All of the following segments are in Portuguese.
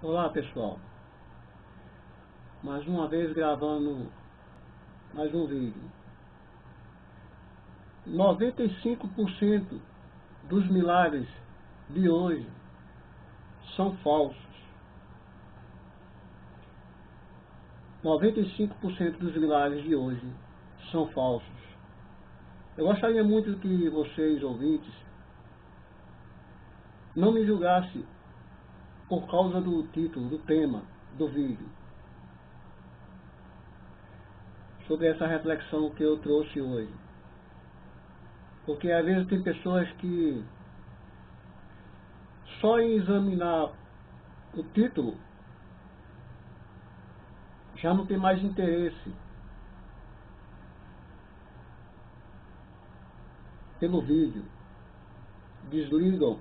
Olá pessoal, mais uma vez gravando mais um vídeo. 95% dos milagres de hoje são falsos. 95% dos milagres de hoje são falsos. Eu gostaria muito que vocês, ouvintes, não me julgassem por causa do título, do tema do vídeo, sobre essa reflexão que eu trouxe hoje. Porque às vezes tem pessoas que só em examinar o título já não tem mais interesse pelo vídeo, desligam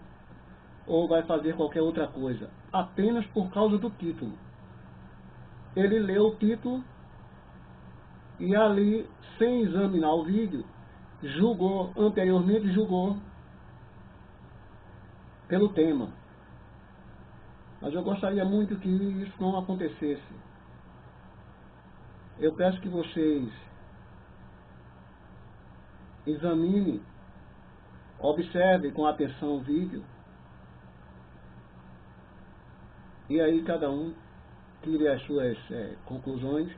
ou vai fazer qualquer outra coisa, apenas por causa do título. Ele leu o título e ali, sem examinar o vídeo, anteriormente julgou pelo tema. Mas eu gostaria muito que isso não acontecesse. Eu peço que vocês examinem, observem com atenção o vídeo, e aí cada um tire as suas conclusões.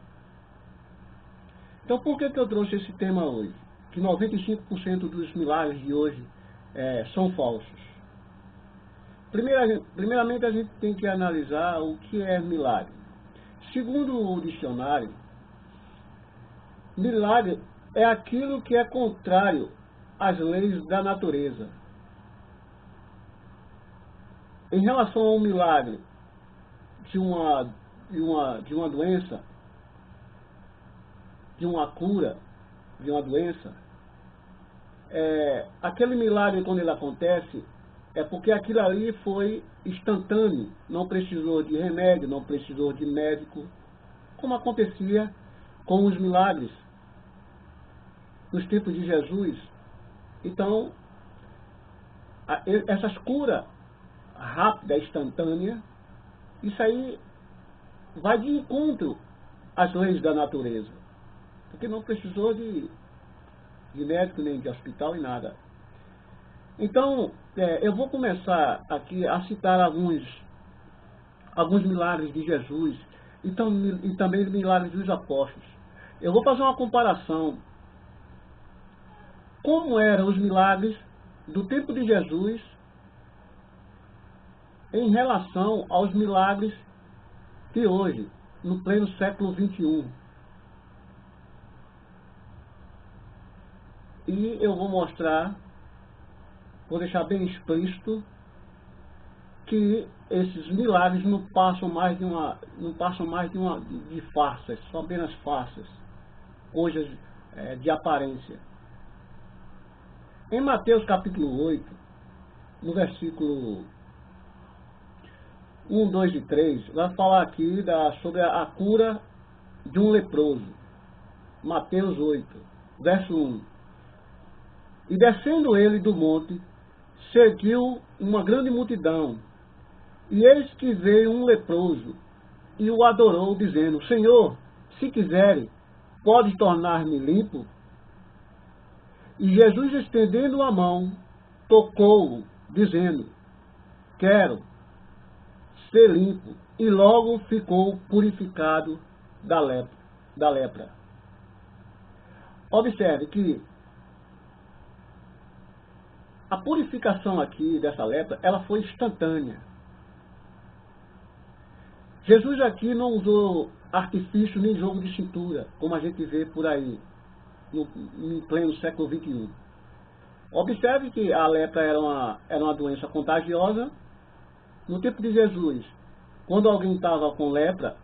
Então por que eu trouxe esse tema hoje? Que 95% dos milagres de hoje são falsos. Primeiramente a gente tem que analisar o que é milagre. Segundo o dicionário, milagre é aquilo que é contrário às leis da natureza. Em relação ao milagre de uma doença, de uma cura de uma doença, aquele milagre, quando ele acontece, é porque aquilo ali foi instantâneo, não precisou de remédio, não precisou de médico, como acontecia com os milagres nos tempos de Jesus. Então, essas curas rápidas, instantâneas, isso aí vai de encontro às leis da natureza, porque não precisou de médico, nem de hospital, e nada. Então, eu vou começar aqui a citar alguns milagres de Jesus e também milagres dos apóstolos. Eu vou fazer uma comparação como eram os milagres do tempo de Jesus em relação aos milagres de hoje, no pleno século XXI. E eu vou mostrar, vou deixar bem explícito, que esses milagres não passam mais de farsas, são apenas farsas, coisas de aparência. Em Mateus capítulo 8, no versículo 1, 2 e 3, vai falar aqui sobre a cura de um leproso. Mateus 8, verso 1. E descendo ele do monte, seguiu uma grande multidão. E eis que veio um leproso, e o adorou, dizendo: Senhor, se quiseres, pode tornar-me limpo? E Jesus, estendendo a mão, tocou-o, dizendo: Quero ser limpo. E logo ficou purificado da lepra. Observe que a purificação aqui dessa lepra, ela foi instantânea. Jesus aqui não usou artifício nem jogo de cintura, como a gente vê por aí, no pleno século XXI. Observe que a lepra era uma doença contagiosa. No tempo de Jesus, quando alguém estava com lepra,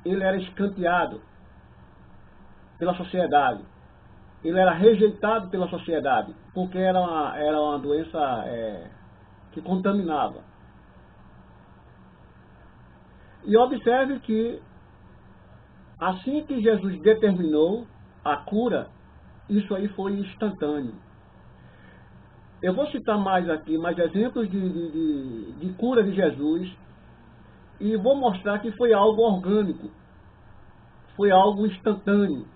ele era escanteado pela sociedade. Ele era rejeitado pela sociedade, porque era uma doença que contaminava. E observe que, assim que Jesus determinou a cura, isso aí foi instantâneo. Eu vou citar mais aqui, mais exemplos de cura de Jesus, e vou mostrar que foi algo orgânico, foi algo instantâneo,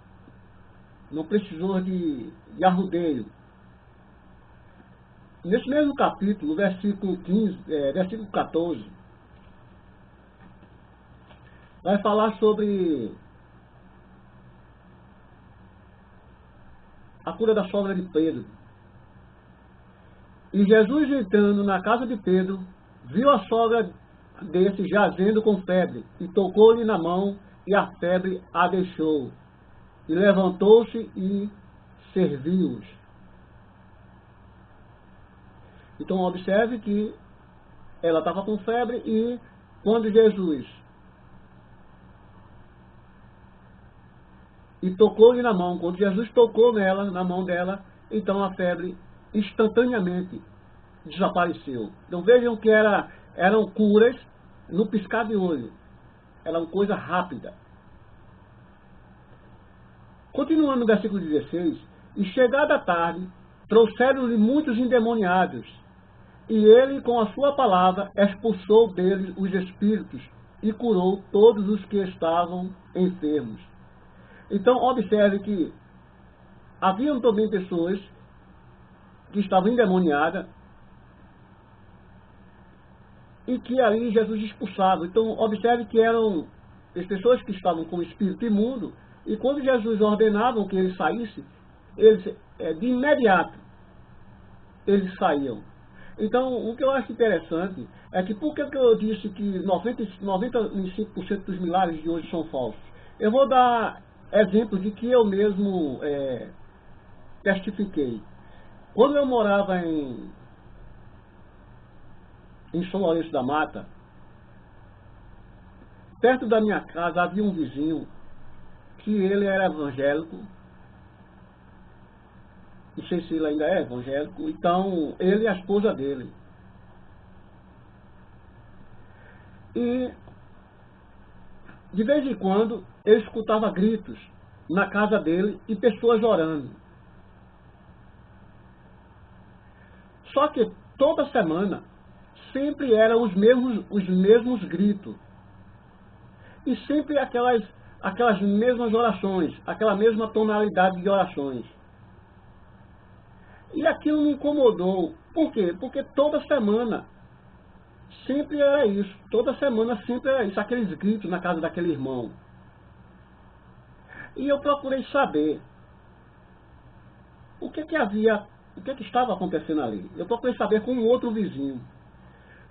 não precisou de arrudeio. Nesse mesmo capítulo, versículo 14, vai falar sobre a cura da sogra de Pedro. E Jesus, entrando na casa de Pedro, viu a sogra desse jazendo com febre, e tocou-lhe na mão, e a febre a deixou. E levantou-se e serviu-os. Então observe que ela estava com febre, e quando Jesus tocou-lhe na mão, quando Jesus tocou nela, na mão dela, então a febre instantaneamente desapareceu. Então vejam que eram curas no piscar de olho. Era uma coisa rápida. Continuando no versículo 16, e chegada a tarde, trouxeram-lhe muitos endemoniados, e ele, com a sua palavra, expulsou deles os espíritos, e curou todos os que estavam enfermos. Então, observe que haviam também pessoas que estavam endemoniadas, e que ali Jesus expulsava. Então, observe que eram as pessoas que estavam com o espírito imundo, e quando Jesus ordenava que eles saíssem, eles, de imediato, eles saíam. Então, o que eu acho interessante é que, por que eu disse que 95% dos milagres de hoje são falsos? Eu vou dar exemplos de que eu mesmo testifiquei. Quando eu morava em São Lourenço da Mata, perto da minha casa havia um vizinho que ele era evangélico. Não sei se ele ainda é evangélico. Então, ele e a esposa dele. E, de vez em quando, eu escutava gritos na casa dele e pessoas orando. Só que toda semana sempre eram os mesmos gritos. E sempre aquelas mesmas orações, aquela mesma tonalidade de orações. E aquilo me incomodou. Por quê? Porque toda semana sempre era isso. Toda semana sempre era isso, aqueles gritos na casa daquele irmão. E eu procurei saber o que estava acontecendo ali. Eu procurei saber com um outro vizinho.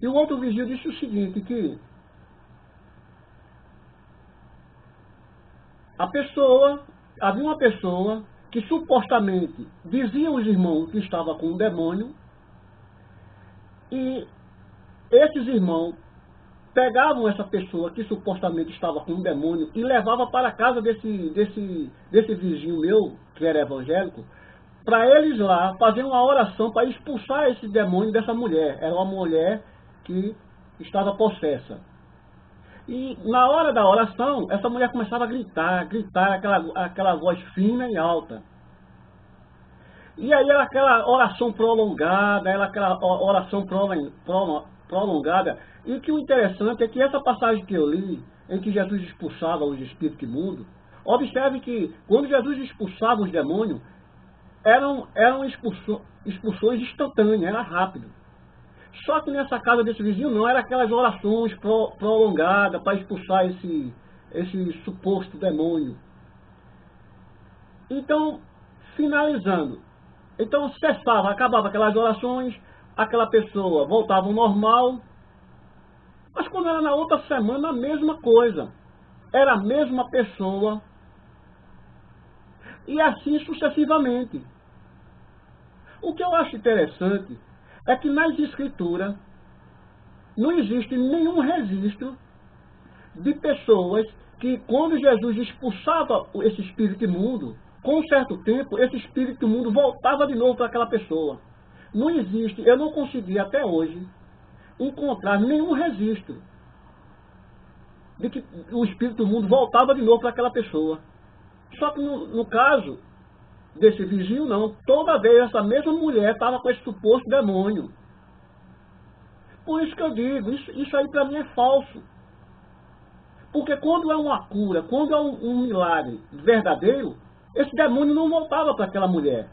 E o outro vizinho disse o seguinte, que havia uma pessoa que supostamente dizia aos irmãos que estava com um demônio, e esses irmãos pegavam essa pessoa que supostamente estava com um demônio e levava para a casa desse vizinho meu, que era evangélico, para eles lá fazer uma oração para expulsar esse demônio dessa mulher. Era uma mulher que estava possessa. E na hora da oração, essa mulher começava a gritar, aquela voz fina e alta. E aí era aquela oração prolongada, prolongada. E que o interessante é que essa passagem que eu li, em que Jesus expulsava os espíritos imundos, observe que quando Jesus expulsava os demônios, eram expulsões instantâneas, era rápido. Só que nessa casa desse vizinho não, era aquelas orações prolongadas para expulsar esse suposto demônio. Então, finalizando, então cessava, acabava aquelas orações, aquela pessoa voltava ao normal, mas quando era na outra semana, a mesma coisa. Era a mesma pessoa, e assim sucessivamente. O que eu acho interessante é que nas Escrituras não existe nenhum registro de pessoas que, quando Jesus expulsava esse espírito imundo, com um certo tempo, esse espírito imundo voltava de novo para aquela pessoa. Não existe, eu não consegui até hoje encontrar nenhum registro de que o espírito imundo voltava de novo para aquela pessoa. Só que no caso desse vizinho, não. Toda vez essa mesma mulher estava com esse suposto demônio. Por isso que eu digo, isso aí para mim é falso. Porque quando é uma cura, quando é um milagre verdadeiro, esse demônio não voltava para aquela mulher.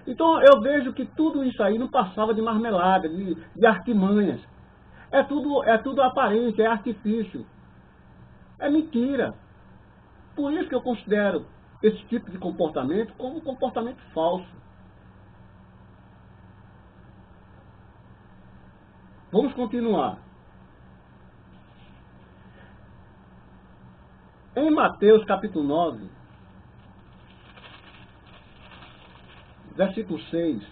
Então eu vejo que tudo isso aí não passava de marmelada, de artimanhas. É tudo aparente, é artifício. É mentira. Por isso que eu considero esse tipo de comportamento como um comportamento falso. Vamos continuar. Em Mateus capítulo 9, versículo 6,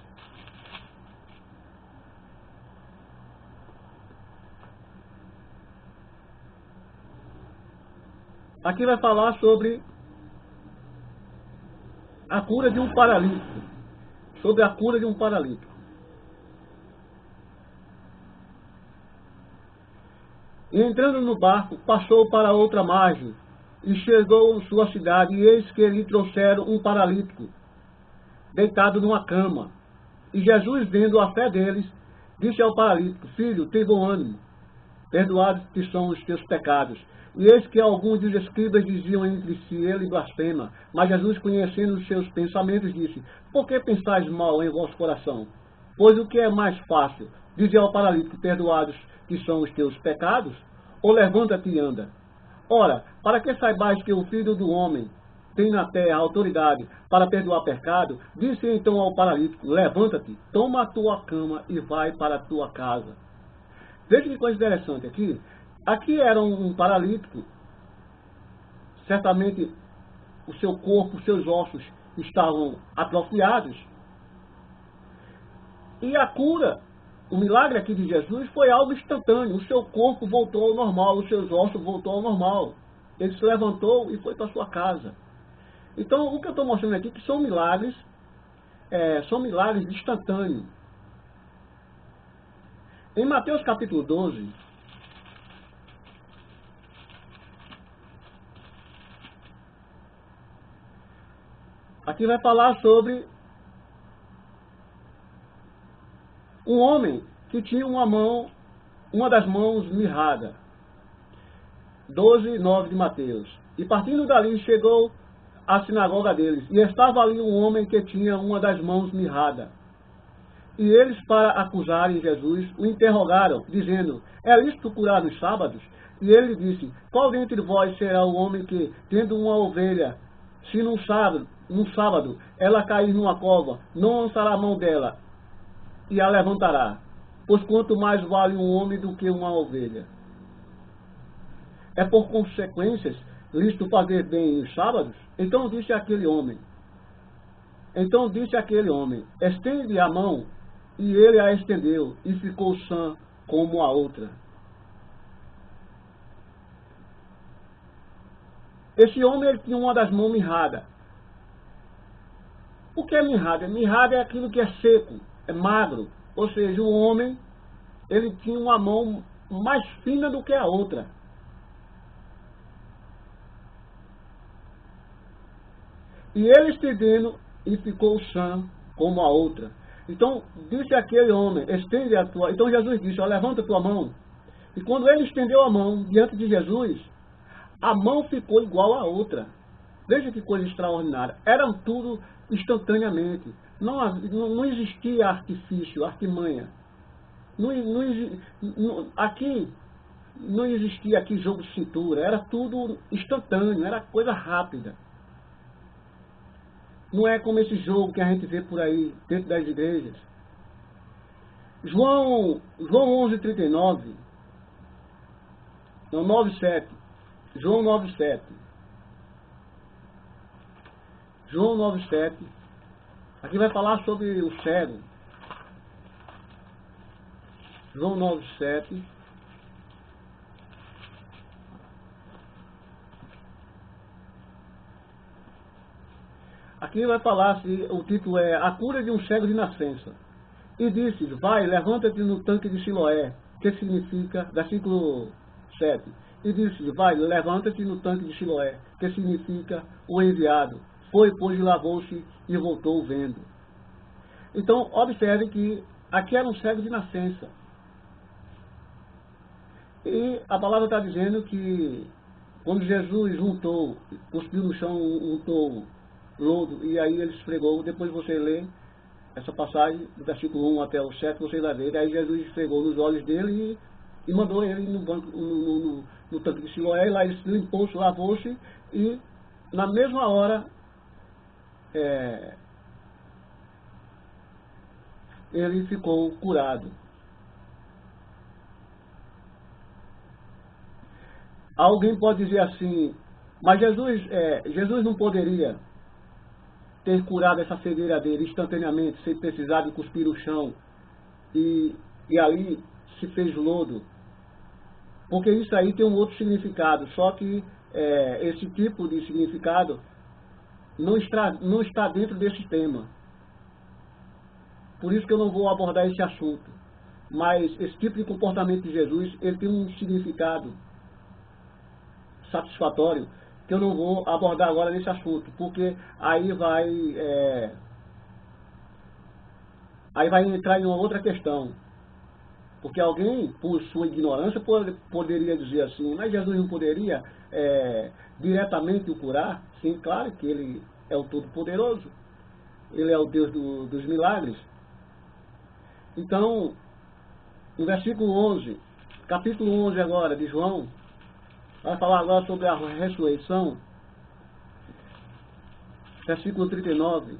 aqui vai falar sobre a cura de um paralítico. Sobre a cura de um paralítico. E entrando no barco, passou para outra margem, e chegou à sua cidade, e eis que lhe trouxeram um paralítico, deitado numa cama. E Jesus, vendo a fé deles, disse ao paralítico: Filho, tem bom ânimo, perdoados te são os teus pecados. E eis que alguns dos escribas diziam entre si: ele blasfema. Mas Jesus, conhecendo os seus pensamentos, disse: Por que pensais mal em vosso coração? Pois o que é mais fácil? Dizer ao paralítico: perdoados que são os teus pecados? Ou levanta-te e anda? Ora, para que saibais que o Filho do Homem tem na terra autoridade para perdoar pecado, disse então ao paralítico: levanta-te, toma a tua cama e vai para a tua casa. Veja que coisa interessante aqui. Aqui era um paralítico, certamente o seu corpo, os seus ossos estavam atrofiados. E a cura, o milagre aqui de Jesus foi algo instantâneo. O seu corpo voltou ao normal, os seus ossos voltou ao normal. Ele se levantou e foi para a sua casa. Então, o que eu estou mostrando aqui é que são milagres instantâneos. Em Mateus capítulo 12, aqui vai falar sobre um homem que tinha uma das mãos mirrada. 12:9 de Mateus. E partindo dali chegou à sinagoga deles, e estava ali um homem que tinha uma das mãos mirrada. E eles, para acusarem Jesus, o interrogaram, dizendo: é lícito curar nos sábados? E ele disse: qual dentre vós será o homem que, tendo uma ovelha, se num sábado ela cair numa cova, não lançará a mão dela e a levantará? Pois quanto mais vale um homem do que uma ovelha. É por consequências lícito fazer bem nos sábados? Então disse aquele homem, estende a mão. E ele a estendeu, e ficou sã como a outra. Esse homem, ele tinha uma das mãos mirrada. O que é mirrada? Mirrada é aquilo que é seco, é magro. Ou seja, o homem, ele tinha uma mão mais fina do que a outra. E ele estendendo, e ficou sã como a outra. Então, disse aquele homem: estende a tua... Então Jesus disse: levanta a tua mão. E quando ele estendeu a mão diante de Jesus, a mão ficou igual à outra. Veja que coisa extraordinária. Eram tudo instantaneamente. Não existia artifício, artimanha. Aqui não existia aqui jogo de cintura. Era tudo instantâneo, era coisa rápida. Não é como esse jogo que a gente vê por aí, dentro das igrejas. João 11:39. Não, 9:7. João 9:7. João 9:7. Aqui vai falar sobre o cego. João 9:7. Aqui vai falar, o título é A Cura de um Cego de Nascença. E disse: vai, levanta-te no tanque de Siloé, que significa, versículo 7. E disse: vai, levanta-te no tanque de Siloé, que significa o enviado. Foi, pois, e lavou-se e voltou vendo. Então, observe que aqui era um cego de nascença. E a palavra está dizendo que quando Jesus juntou, cuspiu no chão, untou lodo, e aí ele esfregou, depois você lê essa passagem, do versículo 1 até o 7, você vai ver, aí Jesus esfregou nos olhos dele e mandou ele no banco, no tanque de Siloé, e lá ele limpou-se, lavou-se, e na mesma hora ele ficou curado. Alguém pode dizer assim, mas Jesus não poderia ter curado essa cegueira dele instantaneamente, sem precisar de cuspir o chão, e ali se fez lodo, porque isso aí tem um outro significado, só que esse tipo de significado não está dentro desse tema. Por isso que eu não vou abordar esse assunto. Mas esse tipo de comportamento de Jesus, ele tem um significado satisfatório que eu não vou abordar agora nesse assunto, porque aí vai entrar em uma outra questão. Porque alguém, por sua ignorância, poderia dizer assim, mas Jesus não poderia diretamente o curar? Sim, claro que ele é o Todo-Poderoso, ele é o Deus dos milagres. Então, no versículo 11, capítulo 11 agora de João, vai falar agora sobre a ressurreição, versículo 39.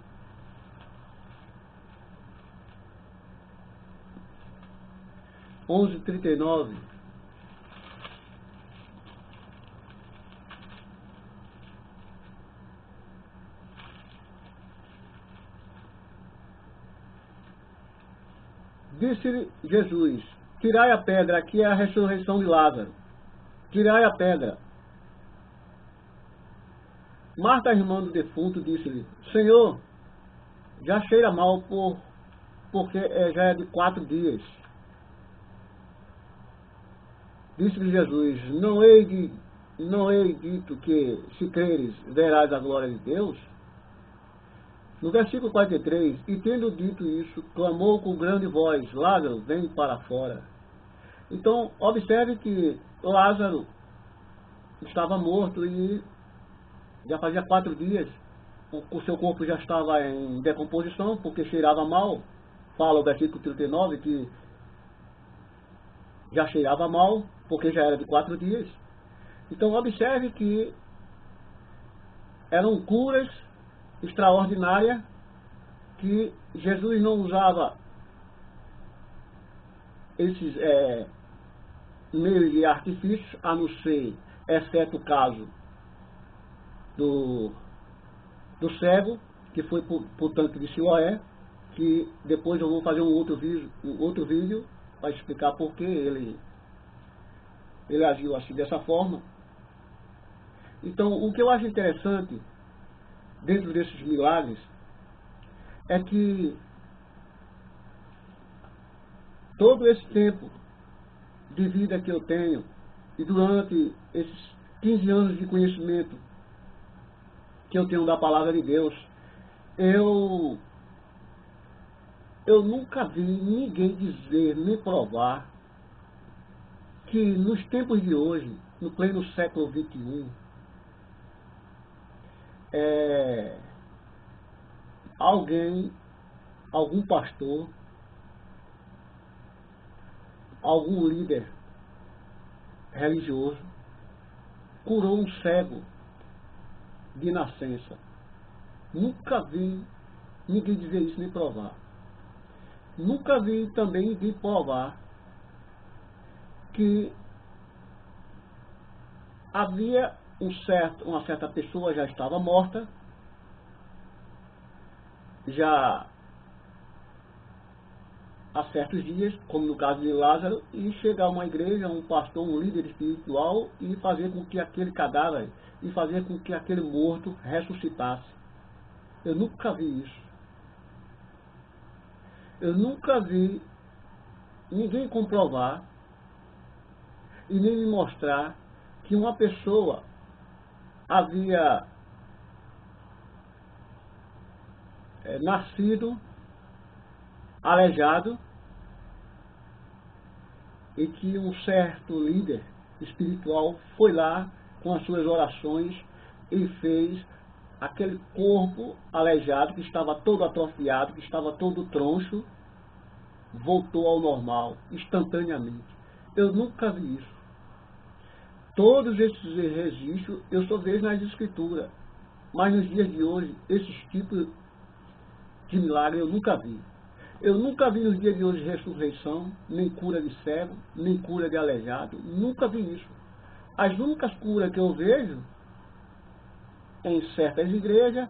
Onze 39. Disse Jesus, tirai a pedra, aqui é a ressurreição de Lázaro. Tirai a pedra. Marta, a irmã do defunto, disse-lhe, Senhor, já cheira mal porque já é de 4 dias. Disse-lhe Jesus, não hei dito que, se creres, verás a glória de Deus? No versículo 43, e tendo dito isso, clamou com grande voz, Lázaro, vem para fora. Então, observe que Lázaro estava morto e já fazia 4 dias, o seu corpo já estava em decomposição, porque cheirava mal. Fala o versículo 39 que já cheirava mal, porque já era de 4 dias. Então, observe que eram curas extraordinárias, que Jesus não usava esses meios de artifício, a não ser, exceto o caso do cego, que foi para o tanque de Siloé, que depois eu vou fazer um outro vídeo para explicar por que ele agiu assim dessa forma. Então, o que eu acho interessante dentro desses milagres é que todo esse tempo de vida que eu tenho, e durante esses 15 anos de conhecimento que eu tenho da palavra de Deus, eu nunca vi ninguém dizer, nem provar, que nos tempos de hoje, no pleno século XXI, algum pastor, algum líder religioso, curou um cego de nascença. Nunca vi ninguém dizer isso nem provar. Nunca vi também ninguém provar que havia uma certa pessoa já estava morta, já há certos dias, como no caso de Lázaro, e chegar a uma igreja, um pastor, um líder espiritual, e fazer com que aquele cadáver, e fazer com que aquele morto ressuscitasse. Eu nunca vi isso. Eu nunca vi ninguém comprovar e nem me mostrar que uma pessoa havia nascido aleijado e que um certo líder espiritual foi lá com as suas orações e fez aquele corpo aleijado, que estava todo atrofiado, que estava todo troncho, voltou ao normal, instantaneamente. Eu nunca vi isso. Todos esses registros eu só vejo nas escrituras. Mas nos dias de hoje, esses tipos de milagre eu nunca vi. Eu nunca vi nos dias de hoje ressurreição, nem cura de cego, nem cura de aleijado. Nunca vi isso. As únicas curas que eu vejo em certas igrejas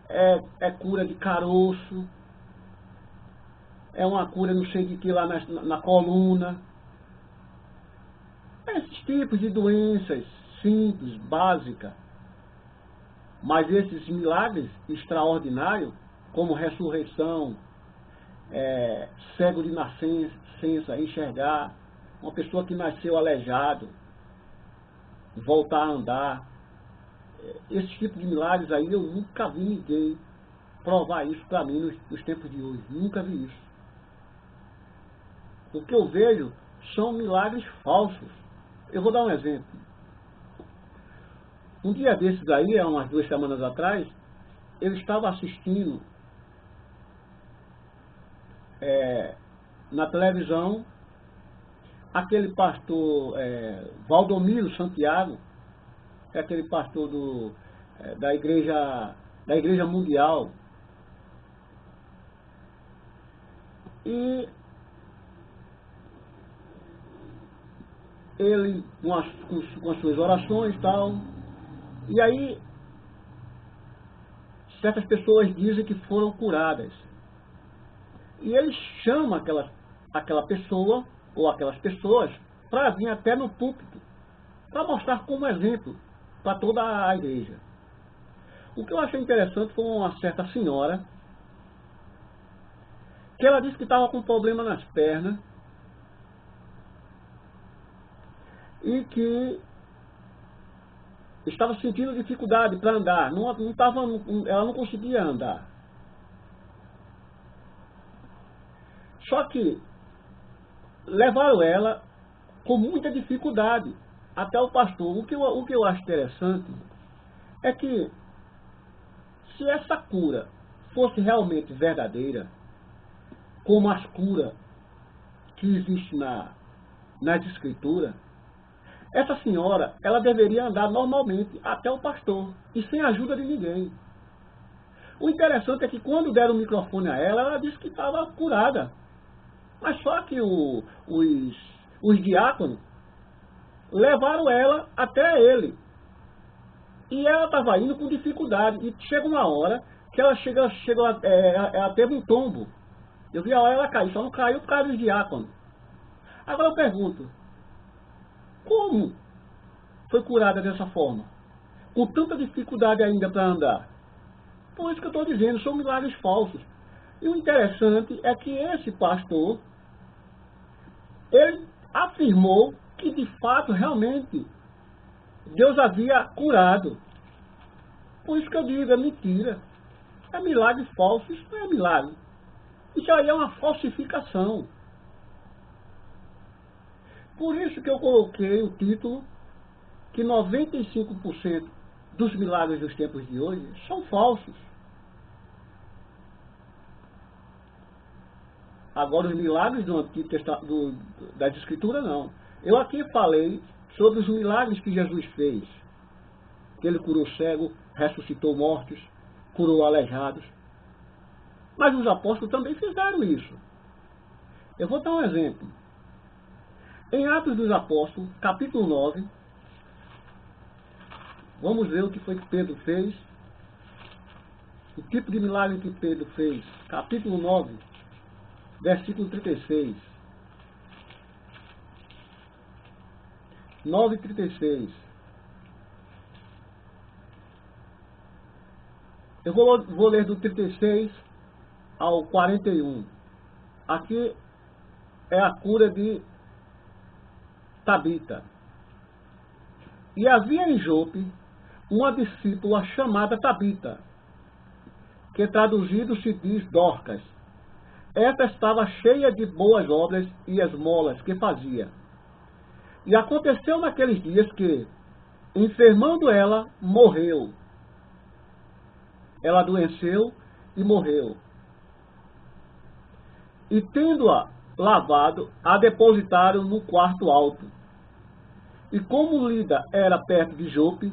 é cura de caroço, é uma cura não sei de que lá na coluna. Esses tipos de doenças simples, básicas. Mas esses milagres extraordinários, como ressurreição, cego de nascença, enxergar, uma pessoa que nasceu aleijado, voltar a andar, esse tipo de milagres aí eu nunca vi ninguém provar isso para mim nos tempos de hoje. Nunca vi isso. O que eu vejo são milagres falsos. Eu vou dar um exemplo. Um dia desses aí, há umas 2 semanas atrás, eu estava assistindo na televisão aquele pastor Valdomiro Santiago, que é aquele pastor da igreja mundial. E ele, com as suas orações e tal, e aí certas pessoas dizem que foram curadas. E ele chama aquela pessoa, ou aquelas pessoas, para vir até no púlpito, para mostrar como exemplo para toda a igreja. O que eu achei interessante foi uma certa senhora, que ela disse que estava com problema nas pernas, e que estava sentindo dificuldade para andar, ela não conseguia andar. Só que levaram ela com muita dificuldade até o pastor. O que eu acho interessante é que, se essa cura fosse realmente verdadeira, como as curas que existem nas escrituras, essa senhora, ela deveria andar normalmente até o pastor, e sem ajuda de ninguém. O interessante é que quando deram o microfone a ela, ela disse que estava curada. Mas só que os diáconos levaram ela até ele. E ela estava indo com dificuldade. E chega uma hora que ela ela teve um tombo. Eu vi a hora ela cair, só não caiu por causa dos diáconos. Agora eu pergunto, como foi curada dessa forma? Com tanta dificuldade ainda para andar? Por isso que eu estou dizendo, são milagres falsos. E o interessante é que esse pastor, ele afirmou que de fato, realmente, Deus havia curado. Por isso que eu digo, é mentira. É milagre falso, isso não é milagre. Isso aí é uma falsificação. Por isso que eu coloquei o título que 95% dos milagres dos tempos de hoje são falsos. Agora, os milagres do Antigo Testamento, das Escrituras, não. Eu aqui falei sobre os milagres que Jesus fez. Que ele curou cego, ressuscitou mortos, curou aleijados. Mas os apóstolos também fizeram isso. Eu vou dar um exemplo. Em Atos dos Apóstolos, capítulo 9, vamos ver o que foi que Pedro fez. O tipo de milagre que Pedro fez. Capítulo 9, versículo 36. 9:36. Eu vou ler do 36 ao 41. Aqui é a cura de Tabita. E havia em Jope uma discípula chamada Tabita, que traduzido se diz Dorcas. esta estava cheia de boas obras e esmolas que fazia. E aconteceu naqueles dias que, enfermando ela, morreu. Ela adoeceu e morreu. E tendo-a lavado, a depositaram no quarto alto. E como Lida era perto de Jope,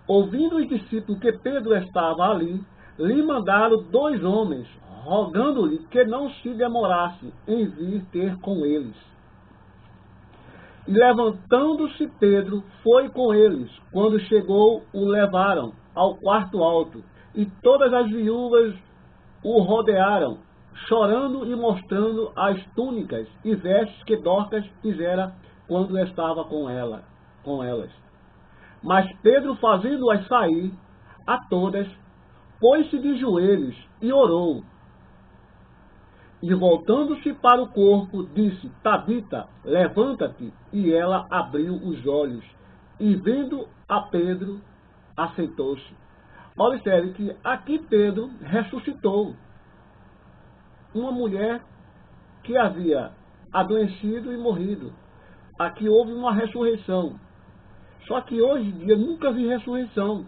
ouvindo os discípulos que Pedro estava ali, lhe mandaram 2 homens, rogando-lhe que não se demorasse em vir ter com eles. E levantando-se Pedro, foi com eles. Quando chegou, o levaram ao quarto alto, e todas as viúvas o rodearam, chorando e mostrando as túnicas e vestes que Dorcas fizera quando estava com elas. Mas Pedro, fazendo-as sair a todas, pôs-se de joelhos e orou. E voltando-se para o corpo, disse: Tabita, levanta-te. E ela abriu os olhos, e vendo a Pedro, assentou-se. Observe que aqui Pedro ressuscitou uma mulher que havia adoecido e morrido. Aqui houve uma ressurreição. Só que hoje em dia nunca vi ressurreição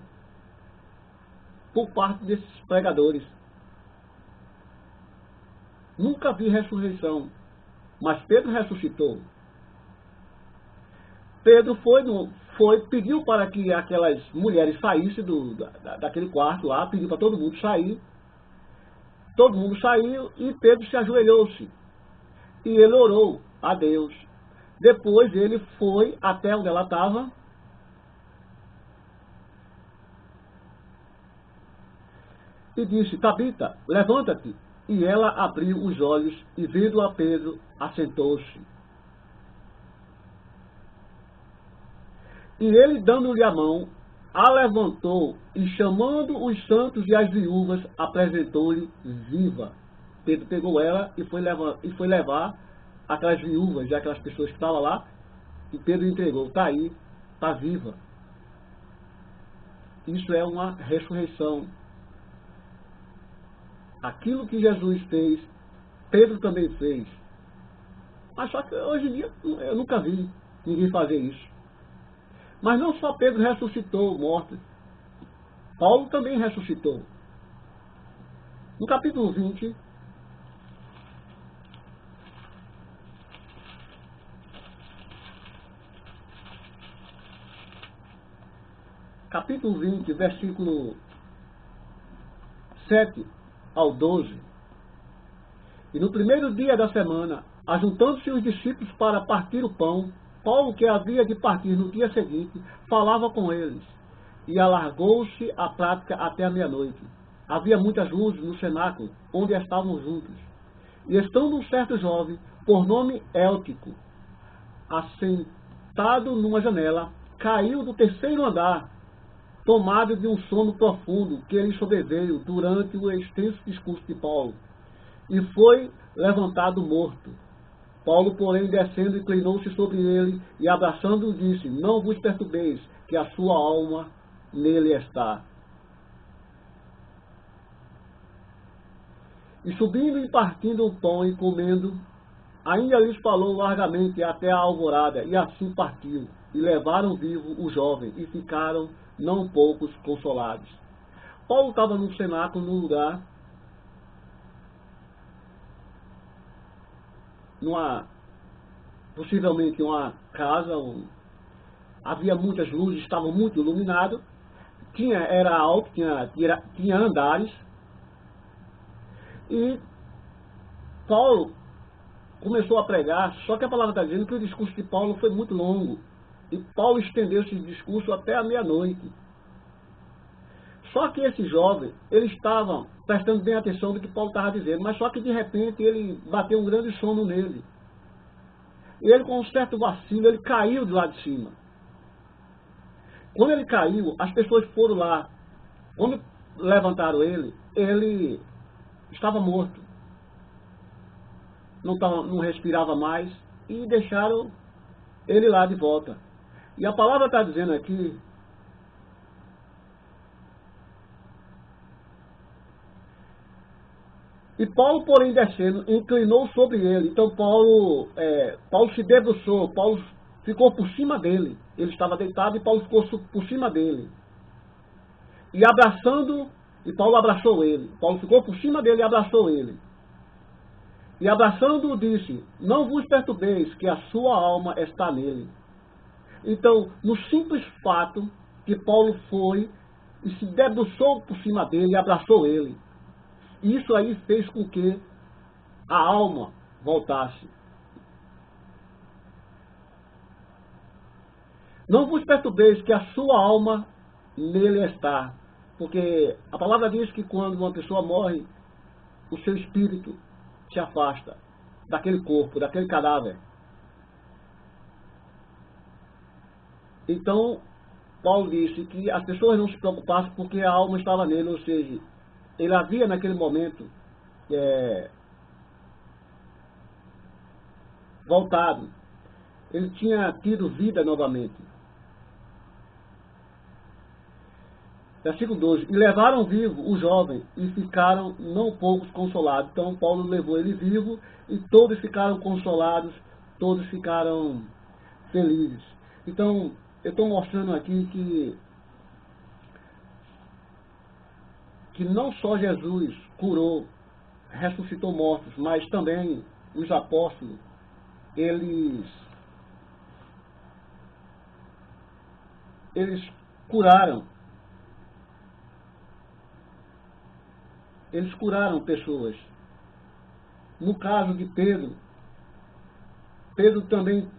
por parte desses pregadores. Nunca vi ressurreição. Mas Pedro ressuscitou. Pedro pediu para que aquelas mulheres saíssem daquele quarto lá, pediu para todo mundo sair. Todo mundo saiu e Pedro se ajoelhou-se. E ele orou a Deus. Depois ele foi até onde ela estava e disse: Tabita, levanta-te. E ela abriu os olhos e, vendo a Pedro, assentou-se. E ele, dando-lhe a mão, a levantou e, chamando os santos e as viúvas, apresentou-lhe viva. Pedro pegou ela e foi levar aquelas viúvas, aquelas pessoas que estavam lá, e Pedro entregou: está aí, está viva. Isso é uma ressurreição. Aquilo que Jesus fez, Pedro também fez. Mas só que hoje em dia eu nunca vi ninguém fazer isso. Mas não só Pedro ressuscitou mortos, Paulo também ressuscitou. No capítulo 20, versículo 7 ao 12. E no primeiro dia da semana, ajuntando-se os discípulos para partir o pão, Paulo, que havia de partir no dia seguinte, falava com eles, e alargou-se a prática até a meia-noite. Havia muitas luzes no cenáculo, onde estavam juntos. E estando um certo jovem, por nome Éltico, assentado numa janela, caiu do 3º andar, tomado de um sono profundo que lhe sobreveio durante o extenso discurso de Paulo, e foi levantado morto. Paulo, porém, descendo, inclinou-se sobre ele e, abraçando-o, disse: Não vos perturbeis, que a sua alma nele está. E subindo e partindo o pão e comendo, ainda lhes falou largamente até a alvorada, e assim partiu. E levaram vivo o jovem, e ficaram não poucos consolados. Paulo estava no cenáculo, num lugar, possivelmente uma casa, havia muitas luzes, estava muito iluminado, era alto, tinha andares, e Paulo começou a pregar, só que a palavra está dizendo que o discurso de Paulo foi muito longo, e Paulo estendeu esse discurso até a meia-noite. Só que esse jovem, ele estava prestando bem atenção no que Paulo estava dizendo, mas só que de repente ele bateu um grande sono nele. E ele, com um certo vacilo, ele caiu do lado de cima. Quando ele caiu, as pessoas foram lá. Quando levantaram ele, ele estava morto. Não respirava mais, e deixaram ele lá de volta. E a palavra está dizendo aqui E Paulo, porém, descendo, inclinou sobre ele. Então Paulo se debruçou, Paulo ficou por cima dele. Ele estava deitado e Paulo ficou por cima dele. E Paulo abraçou ele. Paulo ficou por cima dele e abraçou ele. E abraçando-o disse, não vos perturbeis, que a sua alma está nele. Então, no simples fato que Paulo foi e se debruçou por cima dele e abraçou ele, isso aí fez com que a alma voltasse. Não vos perturbeis, que a sua alma nele está. Porque a palavra diz que quando uma pessoa morre, o seu espírito se afasta daquele corpo, daquele cadáver. Então, Paulo disse que as pessoas não se preocupassem porque a alma estava nele, ou seja, ele havia naquele momento voltado. Ele tinha tido vida novamente. Versículo 12. E levaram vivo o jovem e ficaram não poucos consolados. Então Paulo levou ele vivo e todos ficaram consolados, todos ficaram felizes. Então eu estou mostrando aqui que não só Jesus curou, ressuscitou mortos, mas também os apóstolos, eles curaram. Eles curaram pessoas. No caso de Pedro, Pedro também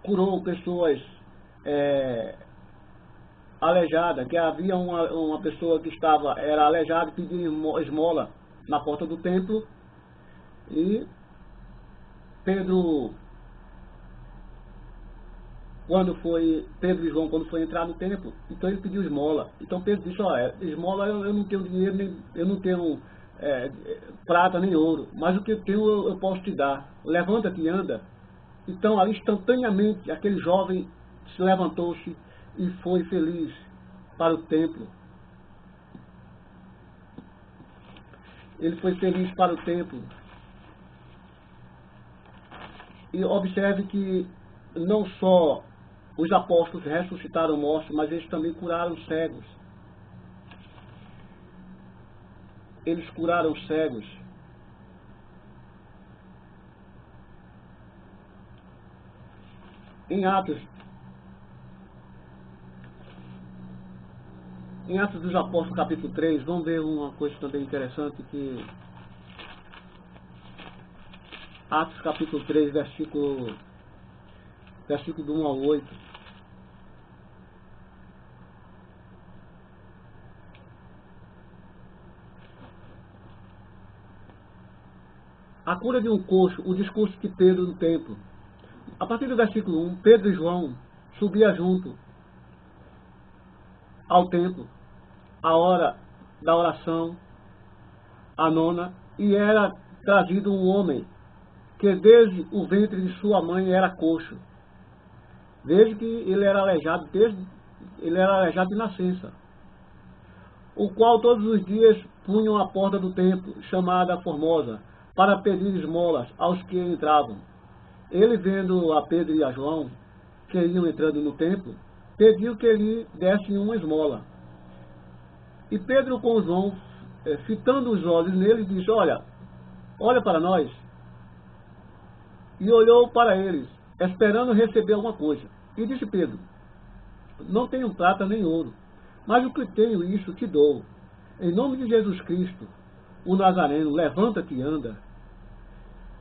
curou pessoas aleijada, que havia uma pessoa que era aleijada e pedia esmola na porta do templo, e Pedro e João, quando foi entrar no templo, então ele pediu esmola. Então Pedro disse, esmola eu não tenho dinheiro, eu não tenho prata nem ouro, mas o que eu tenho eu posso te dar. Levanta-te e anda. Então ali instantaneamente aquele jovem se levantou-se e foi feliz para o templo. Ele foi feliz para o templo. E observe que não só os apóstolos ressuscitaram mortos, mas eles também curaram cegos. Eles curaram cegos. Em Atos dos Apóstolos, capítulo 3, vamos ver uma coisa também interessante, que Atos capítulo 3, versículo do 1 ao 8. A cura de um coxo, o discurso de Pedro no templo. A partir do versículo 1, Pedro e João subiam junto ao templo, a hora da oração, a nona, e era trazido um homem que desde o ventre de sua mãe era coxo. Desde que ele era aleijado de nascença, o qual todos os dias punham à porta do templo, chamada Formosa, para pedir esmolas aos que entravam. Ele, vendo a Pedro e a João, que iam entrando no templo, pediu que lhe dessem uma esmola. E Pedro com João, fitando os olhos nele, disse, olha para nós. E olhou para eles, esperando receber alguma coisa. E disse Pedro, não tenho prata nem ouro, mas o que tenho, isso te dou. Em nome de Jesus Cristo, o Nazareno, levanta-te e anda.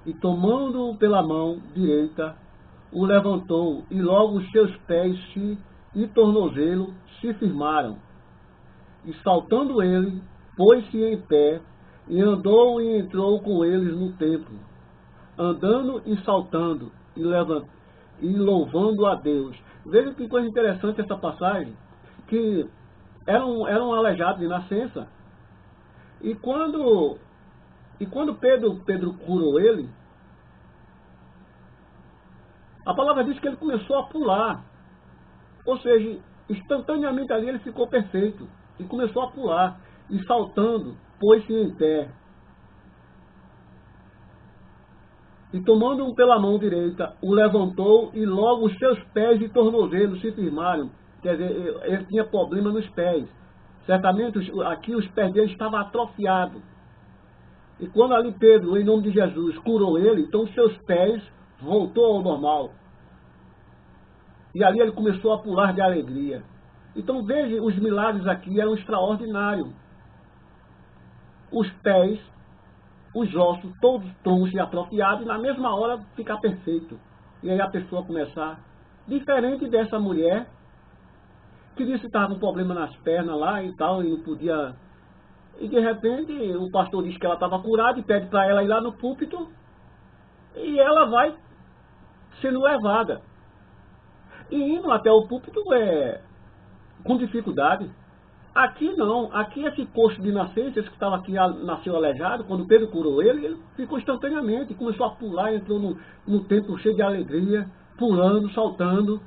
E tomando-o pela mão direita, o levantou, e logo os seus pés e tornozelo se firmaram. E saltando ele, pôs-se em pé, e andou e entrou com eles no templo, andando e saltando, e louvando a Deus. Veja que coisa interessante essa passagem, que era um aleijado de nascença. E quando Pedro curou ele, a palavra diz que ele começou a pular. Ou seja, instantaneamente ali ele ficou perfeito. E começou a pular. E saltando, pôs-se em pé. E tomando-o pela mão direita, o levantou e logo os seus pés e tornozelos se firmaram. Quer dizer, ele tinha problema nos pés. Certamente aqui os pés dele estavam atrofiados. E quando ali Pedro, em nome de Jesus, curou ele, então os seus pés voltou ao normal. E ali ele começou a pular de alegria. Então veja, os milagres aqui eram extraordinários. Os pés, os ossos, todos tronchos e atrofiados, e na mesma hora ficar perfeito. E aí a pessoa começar, diferente dessa mulher, que disse que estava com problema nas pernas lá e tal, e não podia. E de repente o pastor diz que ela estava curada e pede para ela ir lá no púlpito, e ela vai sendo levada. E indo até o púlpito com dificuldade. Aqui não, aqui esse coxo de nascença, esse que estava aqui, nasceu aleijado, quando Pedro curou ele ficou instantaneamente, começou a pular, entrou no templo cheio de alegria, pulando, saltando,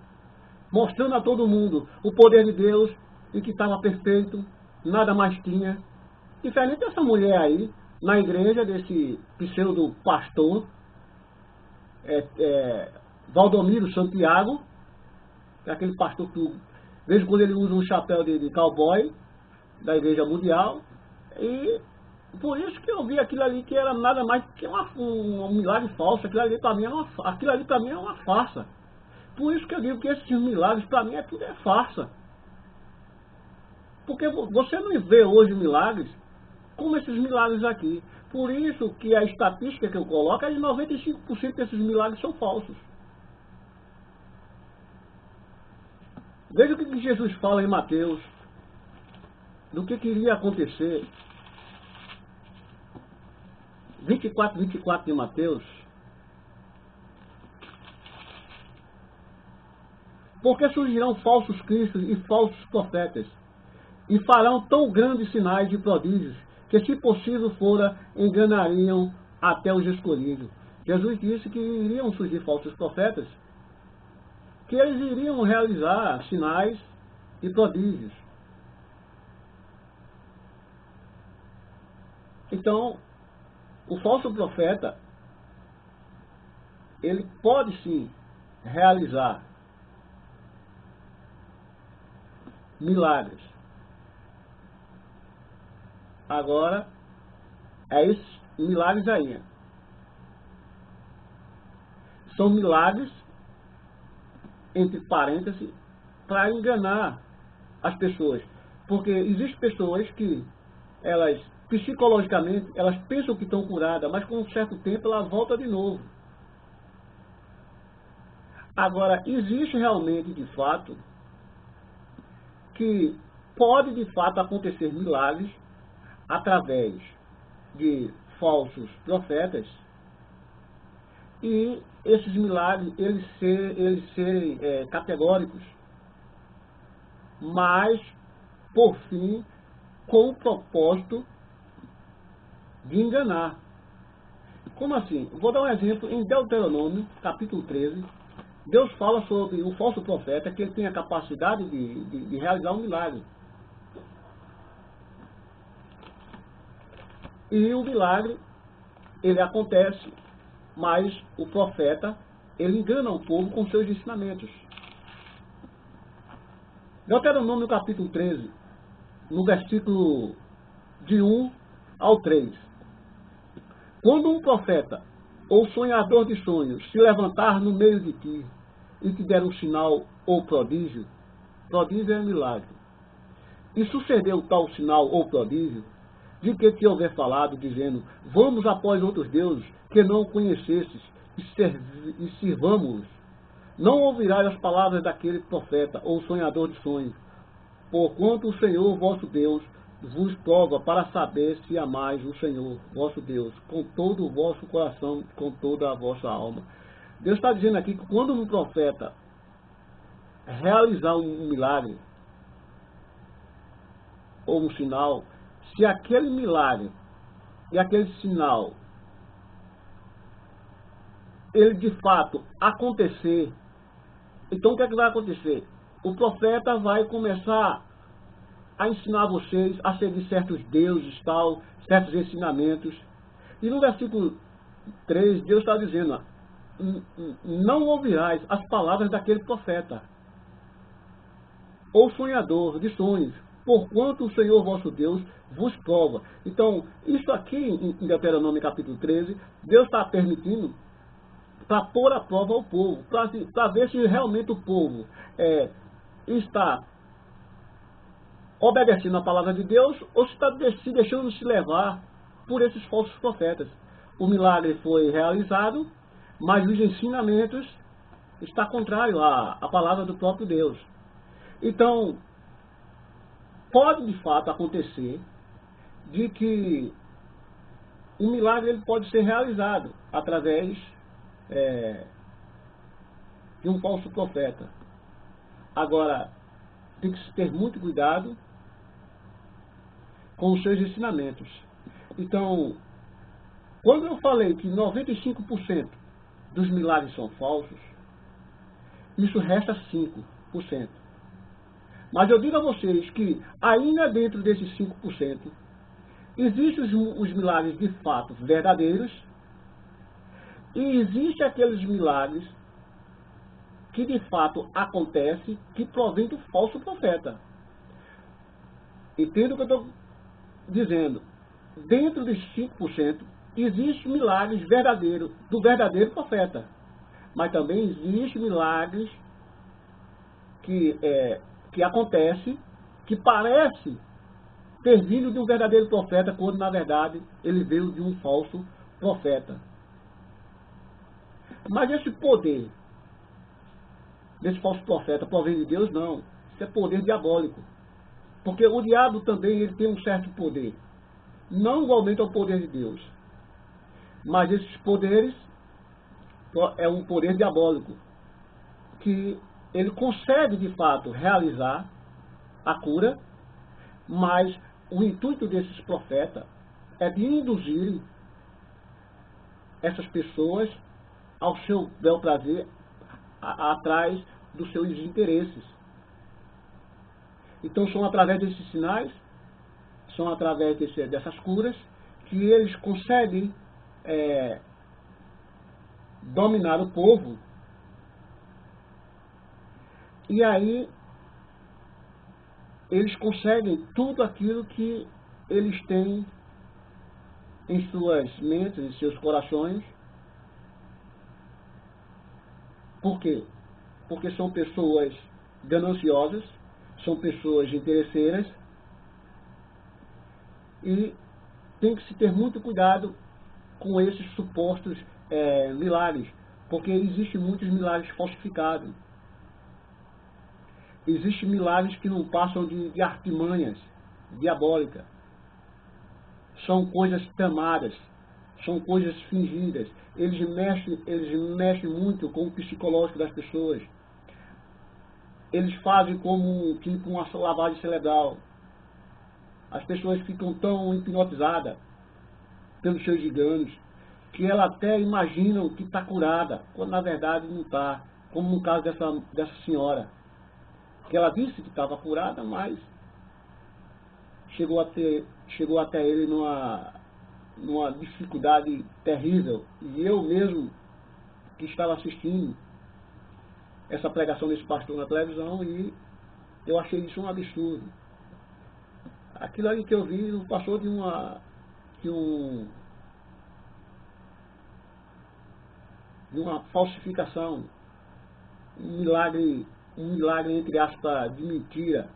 mostrando a todo mundo o poder de Deus e que estava perfeito, nada mais tinha. Diferente dessa mulher aí, na igreja desse pseudo pastor, Valdomiro Santiago, que é aquele pastor que, desde quando ele usa um chapéu de cowboy, da Igreja Mundial, e por isso que eu vi aquilo ali que era nada mais que um milagre falso. Aquilo ali para mim é uma farsa. Por isso que eu digo que esses milagres para mim tudo é farsa. Porque você não vê hoje milagres como esses milagres aqui. Por isso que a estatística que eu coloco é de 95% desses milagres são falsos. Veja o que Jesus fala em Mateus, do que iria acontecer. 24 de Mateus. Porque surgirão falsos cristos e falsos profetas, e farão tão grandes sinais e prodígios, que se possível fora, enganariam até os escolhidos. Jesus disse que iriam surgir falsos profetas, que eles iriam realizar sinais e prodígios. Então, o falso profeta, ele pode sim realizar milagres. Agora, esses milagres aí. São milagres, entre parênteses, para enganar as pessoas. Porque existem pessoas que elas psicologicamente, elas pensam que estão curadas, mas com um certo tempo ela volta de novo. Agora, existe realmente, de fato, que pode, de fato, acontecer milagres através de falsos profetas e esses milagres, eles serem categóricos, mas, por fim, com o propósito de enganar. Como assim? Vou dar um exemplo. Em Deuteronômio, capítulo 13, Deus fala sobre o falso profeta, que ele tem a capacidade de realizar um milagre. E o milagre, ele acontece, mas o profeta, ele engana o povo com seus ensinamentos. Deuteronômio, capítulo 13, no versículo de 1 ao 3. Quando um profeta ou sonhador de sonhos se levantar no meio de ti e te der um sinal ou prodígio é milagre, e sucedeu tal sinal ou prodígio, de que te houver falado, dizendo, vamos após outros deuses que não conhecesses e sirvamos-los, não ouvirás as palavras daquele profeta ou sonhador de sonhos, porquanto o Senhor vosso Deus vos prova para saber se amais o Senhor vosso Deus com todo o vosso coração, com toda a vossa alma. Deus está dizendo aqui que quando um profeta realizar um milagre ou um sinal, se aquele milagre e aquele sinal ele de fato acontecer, então o que é que vai acontecer? O profeta vai começar a ensinar vocês a seguir certos deuses, tal, certos ensinamentos. E no versículo 3, Deus está dizendo, ó, não ouvirás as palavras daquele profeta, ou sonhador de sonhos, porquanto o Senhor vosso Deus vos prova. Então, isso aqui, em Deuteronômio capítulo 13, Deus está permitindo para pôr à prova o povo, para ver se realmente o povo está obedecendo a palavra de Deus ou se está se deixando se levar por esses falsos profetas. O milagre foi realizado, mas os ensinamentos está contrário à palavra do próprio Deus. Então, pode de fato acontecer de que um milagre ele pode ser realizado através de um falso profeta. Agora, tem que se ter muito cuidado com os seus ensinamentos. Então, quando eu falei que 95% dos milagres são falsos, isso resta 5%. Mas eu digo a vocês que ainda dentro desses 5%, existem os milagres de fato verdadeiros e existem aqueles milagres que de fato acontecem que provém do falso profeta. Entendo o que eu estou dizendo. Dentro dos 5%, existem milagres verdadeiros do verdadeiro profeta. Mas também existem milagres que acontece, que parece ter vindo de um verdadeiro profeta, quando na verdade ele veio de um falso profeta. Mas esse poder desse falso profeta provém de Deus? Não. Isso é poder diabólico. Porque o diabo também ele tem um certo poder. Não igualmente ao poder de Deus. Mas esses poderes é um poder diabólico. Que ele consegue de fato realizar a cura, mas o intuito desses profetas é de induzirem essas pessoas ao seu bel prazer, atrás dos seus interesses. Então são através desses sinais, são através dessas curas, que eles conseguem dominar o povo. E aí eles conseguem tudo aquilo que eles têm em suas mentes, em seus corações. Por quê? Porque são pessoas gananciosas, são pessoas interesseiras e tem que se ter muito cuidado com esses supostos milagres, porque existem muitos milagres falsificados. Existem milagres que não passam de artimanhas diabólicas. São coisas tramadas, são coisas fingidas. Eles mexem muito com o psicológico das pessoas. Eles fazem como tipo uma lavagem cerebral. As pessoas ficam tão hipnotizadas pelos seus enganos que elas até imaginam que está curada, quando na verdade não está. Como no caso dessa senhora, que ela disse que estava curada, mas chegou até ele numa dificuldade terrível. E eu mesmo, que estava assistindo essa pregação desse pastor na televisão, e eu achei isso um absurdo. Aquilo ali que eu vi não passou de uma falsificação, um milagre entre aspas de mentira.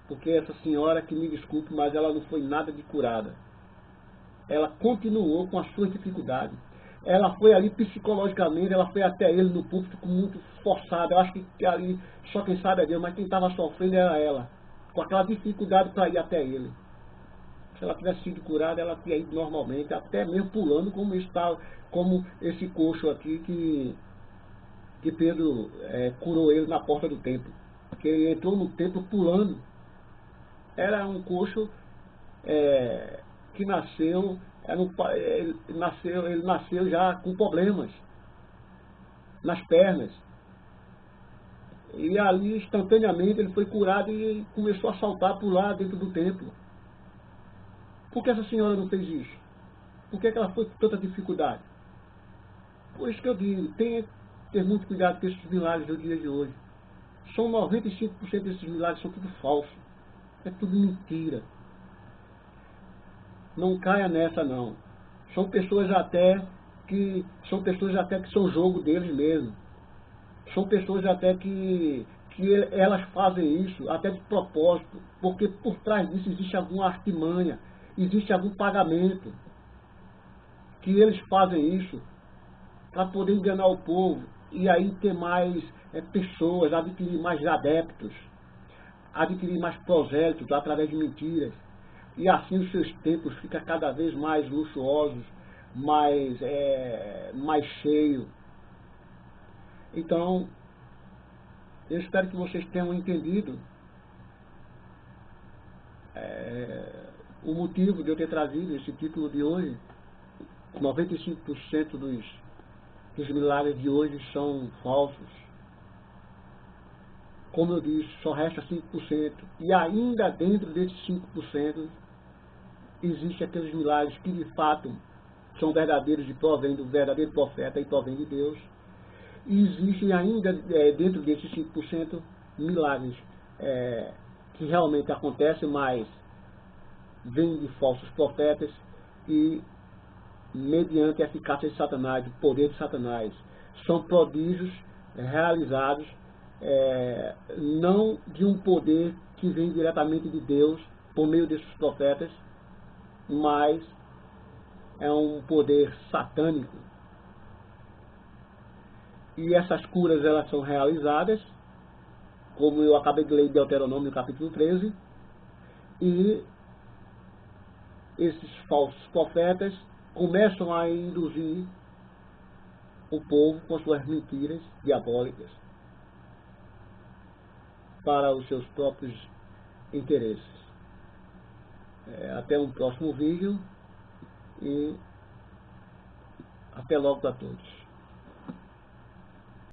Porque essa senhora, que me desculpe, mas ela não foi nada de curada. Ela continuou com as suas dificuldades. Ela foi ali psicologicamente, ela foi até ele no púlpito com muito forçada. Eu acho que ali só quem sabe é Deus, mas quem estava sofrendo era ela, com aquela dificuldade para ir até ele. Se ela tivesse sido curada, ela tinha ido normalmente, até mesmo pulando, como esse coxo aqui que Pedro curou ele na porta do templo. Porque ele entrou no templo pulando. Era um coxo que nasceu, ele nasceu já com problemas nas pernas. E ali, instantaneamente, ele foi curado e começou a saltar por lá dentro do templo. Por que essa senhora não fez isso? Por que ela foi com tanta dificuldade? Por isso que eu digo, tenha que ter muito cuidado com esses milagres do dia de hoje. São 95% desses milagres são tudo falso. É tudo mentira. Não caia nessa não. São pessoas até que são jogo deles mesmo. São pessoas até que elas fazem isso até de propósito, porque por trás disso existe alguma artimanha, existe algum pagamento, que eles fazem isso para poder enganar o povo e aí ter mais pessoas, adquirir mais adeptos, adquirir mais prosélitos através de mentiras. E assim os seus templos ficam cada vez mais luxuosos, mais cheios. Então, eu espero que vocês tenham entendido o motivo de eu ter trazido esse título de hoje. 95% dos milagres de hoje são falsos. Como eu disse, só resta 5%. E ainda dentro desses 5%, existem aqueles milagres que de fato são verdadeiros e provém do verdadeiro profeta e provém de Deus. E existem ainda dentro desses 5% milagres que realmente acontecem, mas vêm de falsos profetas e mediante a eficácia de Satanás, o poder de Satanás. São prodígios realizados não de um poder que vem diretamente de Deus por meio desses profetas, mas é um poder satânico. E essas curas elas são realizadas, como eu acabei de ler em Deuteronômio capítulo 13, e esses falsos profetas começam a induzir o povo com suas mentiras diabólicas para os seus próprios interesses. Até um próximo vídeo e até logo a todos.